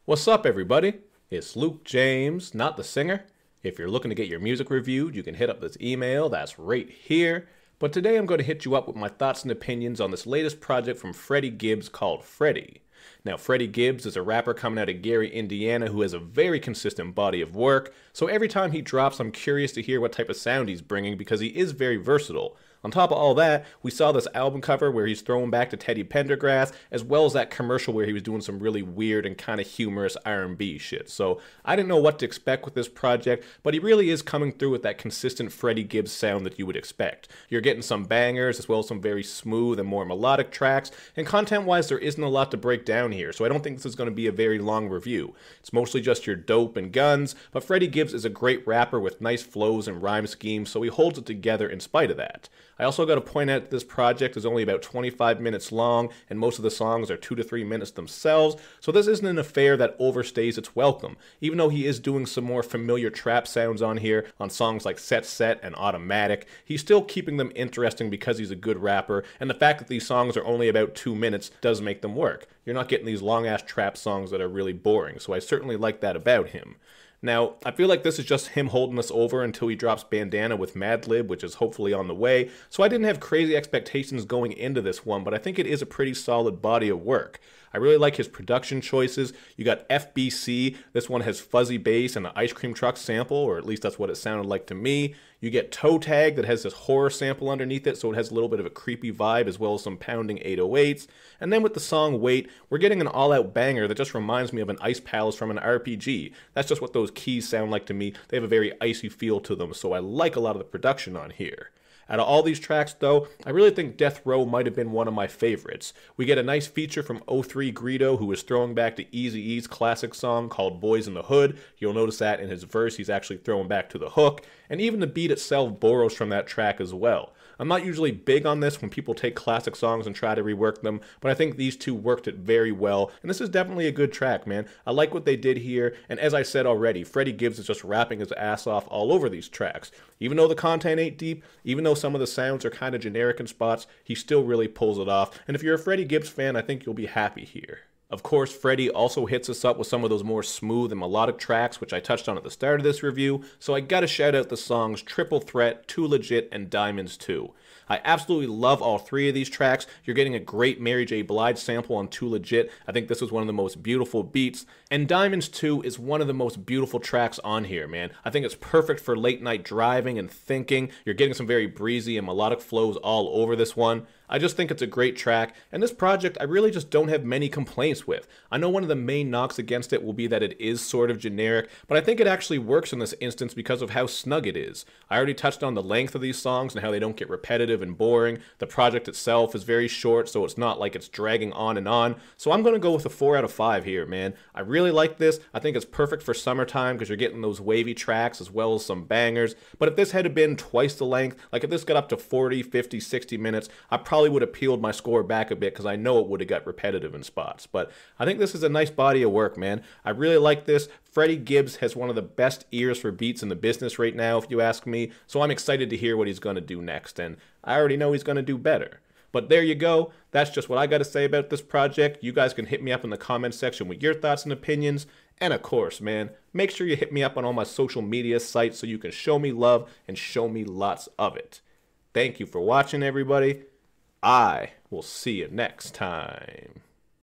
What's up, everybody? It's Luke James, not the singer. If you're looking to get your music reviewed, you can hit up this email that's right here. But today I'm going to hit you up with my thoughts and opinions on this latest project from Freddie Gibbs called Freddie. Now, Freddie Gibbs is a rapper coming out of Gary, Indiana, who has a very consistent body of work. So every time he drops, I'm curious to hear what type of sound he's bringing because he is very versatile. On top of all that, we saw this album cover where he's throwing back to Teddy Pendergrass, as well as that commercial where he was doing some really weird and kind of humorous R&B shit. So I didn't know what to expect with this project, but he really is coming through with that consistent Freddie Gibbs sound that you would expect. You're getting some bangers, as well as some very smooth and more melodic tracks, and content-wise there isn't a lot to break down here, so I don't think this is going to be a very long review. It's mostly just your dope and guns, but Freddie Gibbs is a great rapper with nice flows and rhyme schemes, so he holds it together in spite of that. I also got to point out that this project is only about 25 minutes long, and most of the songs are 2 to 3 minutes themselves, so this isn't an affair that overstays its welcome. Even though he is doing some more familiar trap sounds on here, on songs like Set Set and Automatic, he's still keeping them interesting because he's a good rapper, and the fact that these songs are only about 2 minutes does make them work. You're not getting these long-ass trap songs that are really boring, so I certainly like that about him. Now, I feel like this is just him holding us over until he drops Bandana with Madlib, which is hopefully on the way, so I didn't have crazy expectations going into this one, but I think it is a pretty solid body of work. I really like his production choices. You got FBC, this one has fuzzy bass and an ice cream truck sample, or at least that's what it sounded like to me. You get Toe Tag that has this horror sample underneath it, so it has a little bit of a creepy vibe as well as some pounding 808s. And then with the song Wait, we're getting an all-out banger that just reminds me of an Ice Palace from an RPG. That's just what those keys sound like to me. They have a very icy feel to them, so I like a lot of the production on here. Out of all these tracks, though, I really think Death Row might have been one of my favorites. We get a nice feature from 03 Greedo, who is throwing back to Eazy-E's classic song called Boys in the Hood. You'll notice that in his verse, he's actually throwing back to the hook, and even the beat itself borrows from that track as well. I'm not usually big on this when people take classic songs and try to rework them, but I think these two worked it very well, and this is definitely a good track, man. I like what they did here, and as I said already, Freddie Gibbs is just rapping his ass off all over these tracks. Even though the content ain't deep, even though some of the sounds are kind of generic in spots, he still really pulls it off, and if you're a Freddie Gibbs fan, I think you'll be happy here. Of course, Freddie also hits us up with some of those more smooth and melodic tracks, which I touched on at the start of this review, so I gotta shout out the songs Triple Threat, Too Legit, and Diamonds 2. I absolutely love all three of these tracks. You're getting a great Mary J. Blige sample on Too Legit. I think this was one of the most beautiful beats. And Diamonds 2 is one of the most beautiful tracks on here, man. I think it's perfect for late night driving and thinking. You're getting some very breezy and melodic flows all over this one. I just think it's a great track, and this project I really just don't have many complaints with. I know one of the main knocks against it will be that it is sort of generic, but I think it actually works in this instance because of how snug it is. I already touched on the length of these songs and how they don't get repetitive and boring. The project itself is very short, so it's not like it's dragging on, so I'm going to go with a 4 out of 5 here, man. I really like this. I think it's perfect for summertime because you're getting those wavy tracks as well as some bangers, but if this had been twice the length, like if this got up to 40, 50, 60 minutes, I probably would have peeled my score back a bit because I know it would have got repetitive in spots. But I think this is a nice body of work, man. I really like this. Freddie Gibbs has one of the best ears for beats in the business right now, if you ask me, so I'm excited to hear what he's going to do next, and I already know he's going to do better. But there you go. That's just what I got to say about this project. You guys can hit me up in the comment section with your thoughts and opinions. And of course, man, make sure you hit me up on all my social media sites so you can show me love and show me lots of it. Thank you for watching, everybody. I will see you next time.